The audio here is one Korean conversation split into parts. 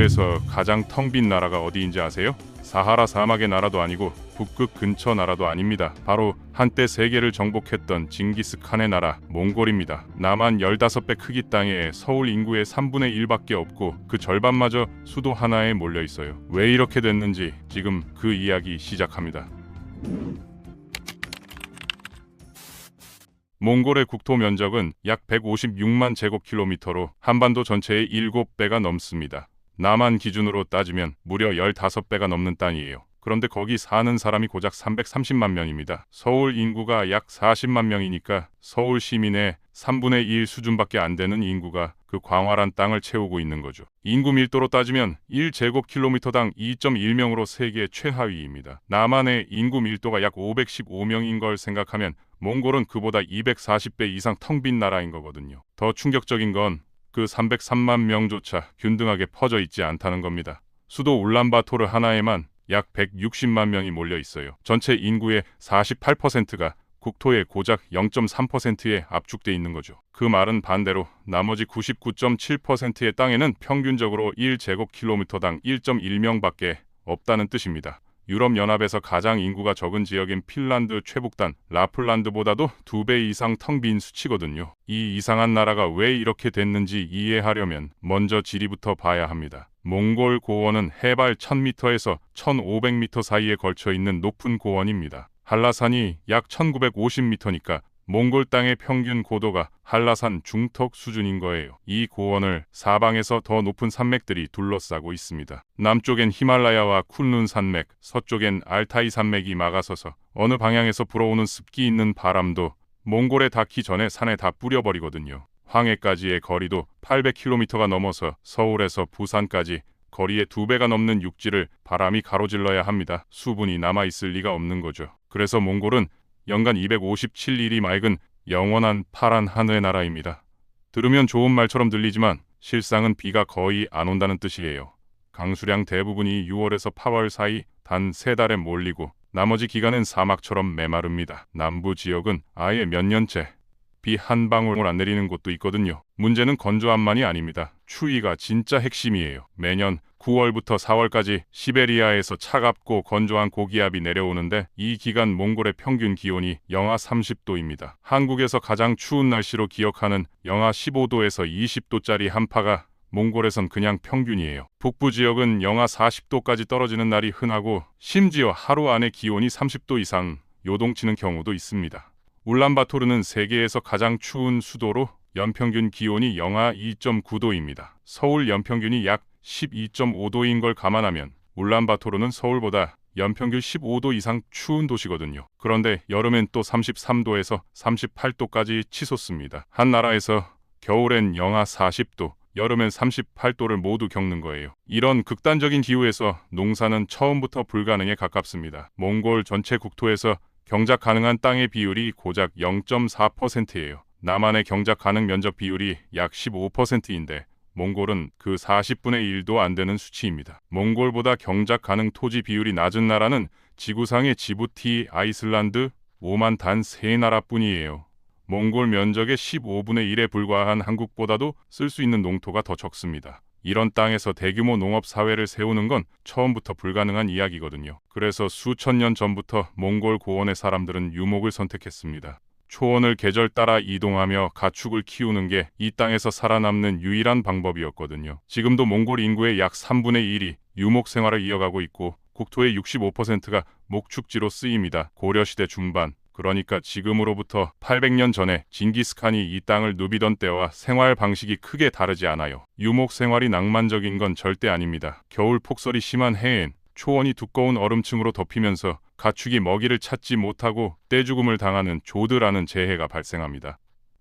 인구에서 가장 텅 빈 나라가 어디인지 아세요? 사하라 사막의 나라도 아니고 북극 근처 나라도 아닙니다. 바로 한때 세계를 정복했던 징기스칸의 나라 몽골입니다. 남한 15배 크기 땅에 서울 인구의 3분의 1밖에 없고 그 절반마저 수도 하나에 몰려 있어요. 왜 이렇게 됐는지 지금 그 이야기 시작합니다. 몽골의 국토 면적은 약 156만 제곱킬로미터로 한반도 전체의 7배가 넘습니다. 남한 기준으로 따지면 무려 15배가 넘는 땅이에요. 그런데 거기 사는 사람이 고작 330만 명입니다. 서울 인구가 약 40만 명이니까 서울 시민의 3분의 1 수준밖에 안 되는 인구가 그 광활한 땅을 채우고 있는 거죠. 인구 밀도로 따지면 1제곱킬로미터당 2.1명으로 세계 최하위입니다. 남한의 인구 밀도가 약 515명인 걸 생각하면 몽골은 그보다 240배 이상 텅 빈 나라인 거거든요. 더 충격적인 건 그 303만 명조차 균등하게 퍼져 있지 않다는 겁니다. 수도 울란바토르 하나에만 약 160만 명이 몰려 있어요. 전체 인구의 48%가 국토의 고작 0.3%에 압축돼 있는 거죠. 그 말은 반대로 나머지 99.7%의 땅에는 평균적으로 1제곱킬로미터당 1.1명밖에 없다는 뜻입니다. 유럽연합에서 가장 인구가 적은 지역인 핀란드 최북단 라플란드보다도 2배 이상 텅 빈 수치거든요. 이 이상한 나라가 왜 이렇게 됐는지 이해하려면 먼저 지리부터 봐야 합니다. 몽골 고원은 해발 1000m에서 1500m 사이에 걸쳐 있는 높은 고원입니다. 한라산이 약 1950m니까 몽골 땅의 평균 고도가 한라산 중턱 수준인 거예요. 이 고원을 사방에서 더 높은 산맥들이 둘러싸고 있습니다. 남쪽엔 히말라야와 쿤룬 산맥, 서쪽엔 알타이 산맥이 막아서서 어느 방향에서 불어오는 습기 있는 바람도 몽골에 닿기 전에 산에 다 뿌려버리거든요. 황해까지의 거리도 800km가 넘어서 서울에서 부산까지 거리의 2배가 넘는 육지를 바람이 가로질러야 합니다. 수분이 남아있을 리가 없는 거죠. 그래서 몽골은 연간 257일이 맑은 영원한 파란 하늘의 나라입니다. 들으면 좋은 말처럼 들리지만 실상은 비가 거의 안 온다는 뜻이에요. 강수량 대부분이 6월에서 8월 사이 단 3달에 몰리고 나머지 기간은 사막처럼 메마릅니다. 남부 지역은 아예 몇 년째 비 한 방울 안 내리는 곳도 있거든요. 문제는 건조함만이 아닙니다. 추위가 진짜 핵심이에요. 매년 9월부터 4월까지 시베리아에서 차갑고 건조한 고기압이 내려오는데 이 기간 몽골의 평균 기온이 영하 30도입니다. 한국에서 가장 추운 날씨로 기억하는 영하 15도에서 20도짜리 한파가 몽골에선 그냥 평균이에요. 북부 지역은 영하 40도까지 떨어지는 날이 흔하고 심지어 하루 안에 기온이 30도 이상 요동치는 경우도 있습니다. 울란바토르는 세계에서 가장 추운 수도로 연평균 기온이 영하 2.9도입니다. 서울 연평균이 약 12.5도인 걸 감안하면 울란바토르는 서울보다 연평균 15도 이상 추운 도시거든요. 그런데 여름엔 또 33도에서 38도까지 치솟습니다. 한 나라에서 겨울엔 영하 40도, 여름엔 38도를 모두 겪는 거예요. 이런 극단적인 기후에서 농사는 처음부터 불가능에 가깝습니다. 몽골 전체 국토에서 경작 가능한 땅의 비율이 고작 0.4%예요. 남한의 경작 가능 면적 비율이 약 15%인데 몽골은 그 40분의 1도 안 되는 수치입니다. 몽골보다 경작 가능 토지 비율이 낮은 나라는 지구상의 지부티, 아이슬란드, 오만 단 3나라뿐이에요. 몽골 면적의 15분의 1에 불과한 한국보다도 쓸 수 있는 농토가 더 적습니다. 이런 땅에서 대규모 농업 사회를 세우는 건 처음부터 불가능한 이야기거든요. 그래서 수천 년 전부터 몽골 고원의 사람들은 유목을 선택했습니다. 초원을 계절 따라 이동하며 가축을 키우는 게 이 땅에서 살아남는 유일한 방법이었거든요. 지금도 몽골 인구의 약 3분의 1이 유목 생활을 이어가고 있고 국토의 65%가 목축지로 쓰입니다. 고려시대 중반, 그러니까 지금으로부터 800년 전에 징기스칸이 이 땅을 누비던 때와 생활 방식이 크게 다르지 않아요. 유목 생활이 낭만적인 건 절대 아닙니다. 겨울 폭설이 심한 해엔 초원이 두꺼운 얼음층으로 덮이면서 가축이 먹이를 찾지 못하고 떼죽음을 당하는 조드라는 재해가 발생합니다.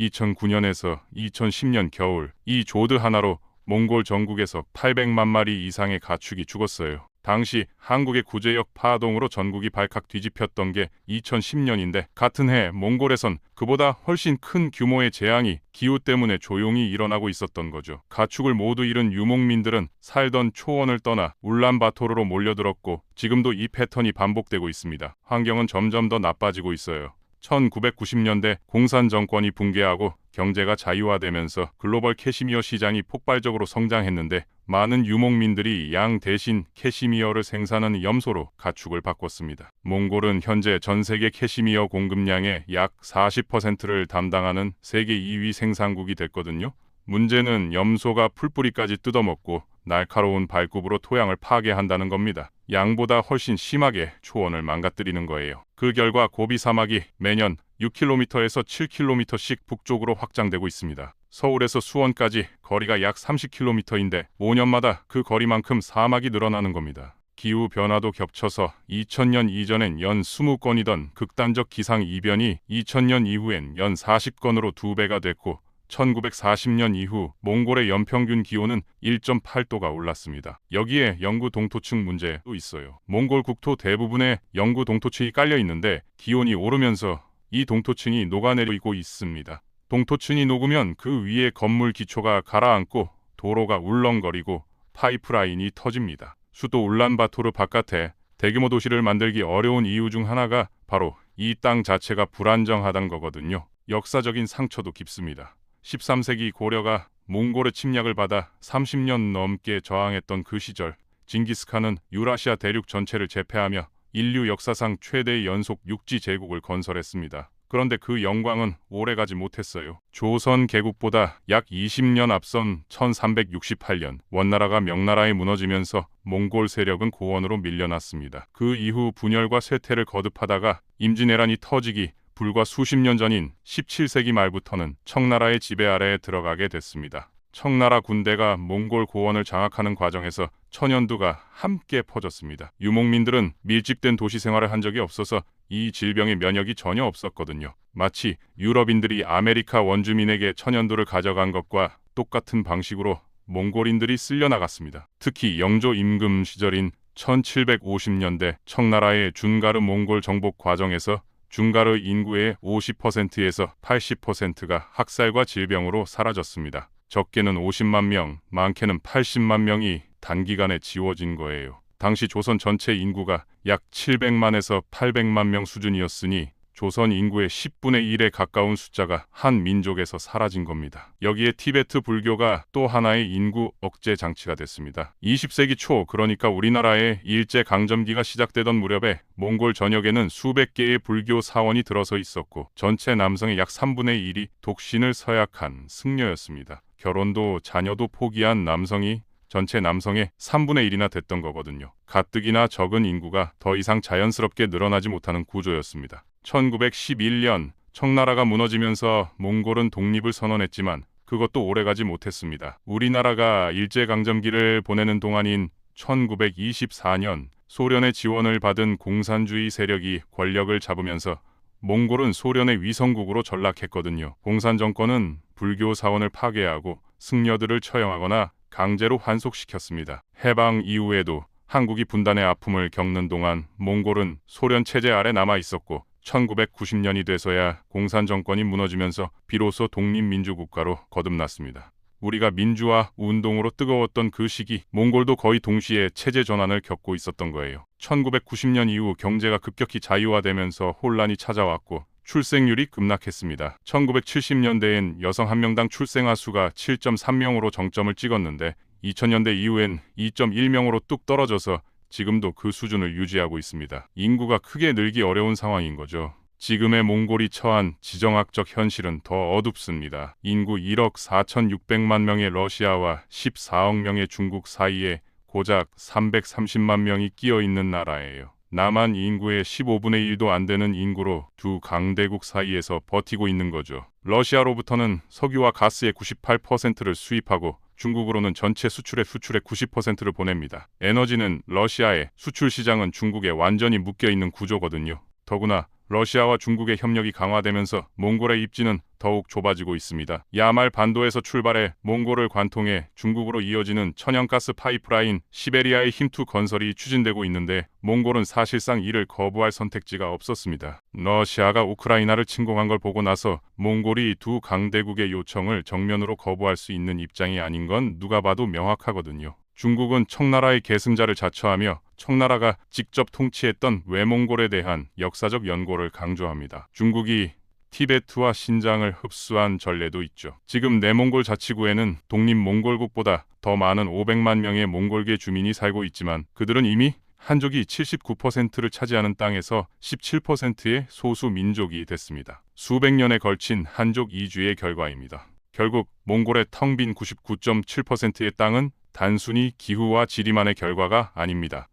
2009년에서 2010년 겨울 이 조드 하나로 몽골 전국에서 800만 마리 이상의 가축이 죽었어요. 당시 한국의 구제역 파동으로 전국이 발칵 뒤집혔던 게 2010년인데 같은 해 몽골에선 그보다 훨씬 큰 규모의 재앙이 기후 때문에 조용히 일어나고 있었던 거죠. 가축을 모두 잃은 유목민들은 살던 초원을 떠나 울란바토르로 몰려들었고 지금도 이 패턴이 반복되고 있습니다. 환경은 점점 더 나빠지고 있어요. 1990년대 공산 정권이 붕괴하고 경제가 자유화되면서 글로벌 캐시미어 시장이 폭발적으로 성장했는데 많은 유목민들이 양 대신 캐시미어를 생산하는 염소로 가축을 바꿨습니다. 몽골은 현재 전 세계 캐시미어 공급량의 약 40%를 담당하는 세계 2위 생산국이 됐거든요. 문제는 염소가 풀뿌리까지 뜯어먹고 날카로운 발굽으로 토양을 파괴한다는 겁니다. 양보다 훨씬 심하게 초원을 망가뜨리는 거예요. 그 결과 고비 사막이 매년 6km에서 7km씩 북쪽으로 확장되고 있습니다. 서울에서 수원까지 거리가 약 30km인데 5년마다 그 거리만큼 사막이 늘어나는 겁니다. 기후 변화도 겹쳐서 2000년 이전엔 연 20건이던 극단적 기상 이변이 2000년 이후엔 연 40건으로 2배가 됐고 1940년 이후 몽골의 연평균 기온은 1.8도가 올랐습니다. 여기에 영구 동토층 문제도 있어요. 몽골 국토 대부분에 영구 동토층이 깔려 있는데 기온이 오르면서 이 동토층이 녹아내리고 있습니다. 동토층이 녹으면 그 위에 건물 기초가 가라앉고 도로가 울렁거리고 파이프라인이 터집니다. 수도 울란바토르 바깥에 대규모 도시를 만들기 어려운 이유 중 하나가 바로 이 땅 자체가 불안정하다는 거거든요. 역사적인 상처도 깊습니다. 13세기 고려가 몽골의 침략을 받아 30년 넘게 저항했던 그 시절 징기스칸은 유라시아 대륙 전체를 제패하며 인류 역사상 최대의 연속 육지 제국을 건설했습니다. 그런데 그 영광은 오래가지 못했어요. 조선 개국보다 약 20년 앞선 1368년 원나라가 명나라에 무너지면서 몽골 세력은 고원으로 밀려났습니다. 그 이후 분열과 쇠퇴를 거듭하다가 임진왜란이 터지기 불과 수십 년 전인 17세기 말부터는 청나라의 지배 아래에 들어가게 됐습니다. 청나라 군대가 몽골 고원을 장악하는 과정에서 천연두가 함께 퍼졌습니다. 유목민들은 밀집된 도시 생활을 한 적이 없어서 이 질병의 면역이 전혀 없었거든요. 마치 유럽인들이 아메리카 원주민에게 천연두를 가져간 것과 똑같은 방식으로 몽골인들이 쓸려나갔습니다. 특히 영조 임금 시절인 1750년대 청나라의 준가르 몽골 정복 과정에서 준가르 인구의 50%에서 80%가 학살과 질병으로 사라졌습니다. 적게는 50만 명, 많게는 80만 명이 단기간에 지워진 거예요. 당시 조선 전체 인구가 약 700만에서 800만 명 수준이었으니 조선 인구의 10분의 1에 가까운 숫자가 한 민족에서 사라진 겁니다. 여기에 티베트 불교가 또 하나의 인구 억제 장치가 됐습니다. 20세기 초, 그러니까 우리나라의 일제강점기가 시작되던 무렵에 몽골 전역에는 수백 개의 불교 사원이 들어서 있었고 전체 남성의 약 3분의 1이 독신을 서약한 승려였습니다. 결혼도 자녀도 포기한 남성이 전체 남성의 3분의 1이나 됐던 거거든요. 가뜩이나 적은 인구가 더 이상 자연스럽게 늘어나지 못하는 구조였습니다. 1911년 청나라가 무너지면서 몽골은 독립을 선언했지만 그것도 오래가지 못했습니다. 우리나라가 일제강점기를 보내는 동안인 1924년 소련의 지원을 받은 공산주의 세력이 권력을 잡으면서 몽골은 소련의 위성국으로 전락했거든요. 공산 정권은 불교 사원을 파괴하고 승려들을 처형하거나 강제로 환속시켰습니다. 해방 이후에도 한국이 분단의 아픔을 겪는 동안 몽골은 소련 체제 아래 남아 있었고 1990년이 돼서야 공산 정권이 무너지면서 비로소 독립민주국가로 거듭났습니다. 우리가 민주화 운동으로 뜨거웠던 그 시기 몽골도 거의 동시에 체제 전환을 겪고 있었던 거예요. 1990년 이후 경제가 급격히 자유화되면서 혼란이 찾아왔고 출생률이 급락했습니다. 1970년대엔 여성 한 명당 출생아 수가 7.3명으로 정점을 찍었는데 2000년대 이후엔 2.1명으로 뚝 떨어져서 지금도 그 수준을 유지하고 있습니다. 인구가 크게 늘기 어려운 상황인 거죠. 지금의 몽골이 처한 지정학적 현실은 더 어둡습니다. 인구 1억 4,600만 명의 러시아와 14억 명의 중국 사이에 고작 330만 명이 끼어 있는 나라예요. 남한 인구의 15분의 1도 안 되는 인구로 두 강대국 사이에서 버티고 있는 거죠. 러시아로부터는 석유와 가스의 98%를 수입하고 중국으로는 전체 수출의 90%를 보냅니다. 에너지는 러시아에, 수출 시장은 중국에 완전히 묶여있는 구조거든요. 더구나 러시아와 중국의 협력이 강화되면서 몽골의 입지는 더욱 좁아지고 있습니다. 야말 반도에서 출발해 몽골을 관통해 중국으로 이어지는 천연가스 파이프라인 시베리아의 힘투 건설이 추진되고 있는데 몽골은 사실상 이를 거부할 선택지가 없었습니다. 러시아가 우크라이나를 침공한 걸 보고 나서 몽골이 두 강대국의 요청을 정면으로 거부할 수 있는 입장이 아닌 건 누가 봐도 명확하거든요. 중국은 청나라의 계승자를 자처하며 청나라가 직접 통치했던 외몽골에 대한 역사적 연고를 강조합니다. 중국이 티베트와 신장을 흡수한 전례도 있죠. 지금 내몽골 자치구에는 독립 몽골국보다 더 많은 500만 명의 몽골계 주민이 살고 있지만 그들은 이미 한족이 79%를 차지하는 땅에서 17%의 소수 민족이 됐습니다. 수백 년에 걸친 한족 이주의 결과입니다. 결국 몽골의 텅 빈 99.7%의 땅은 단순히 기후와 지리만의 결과가 아닙니다.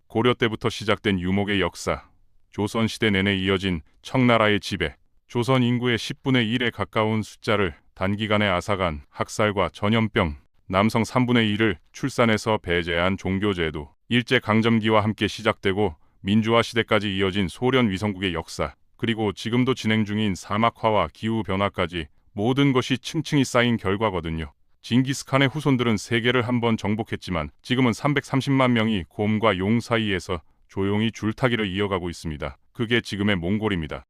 고려 때부터 시작된 유목의 역사, 조선시대 내내 이어진 청나라의 지배, 조선 인구의 10분의 1에 가까운 숫자를 단기간에 앗아간 학살과 전염병, 남성 3분의 1을 출산해서 배제한 종교제도, 일제강점기와 함께 시작되고 민주화 시대까지 이어진 소련 위성국의 역사, 그리고 지금도 진행 중인 사막화와 기후변화까지 모든 것이 층층이 쌓인 결과거든요. 징기스칸의 후손들은 세계를 한번 정복했지만 지금은 330만 명이 곰과 용 사이에서 조용히 줄타기를 이어가고 있습니다. 그게 지금의 몽골입니다.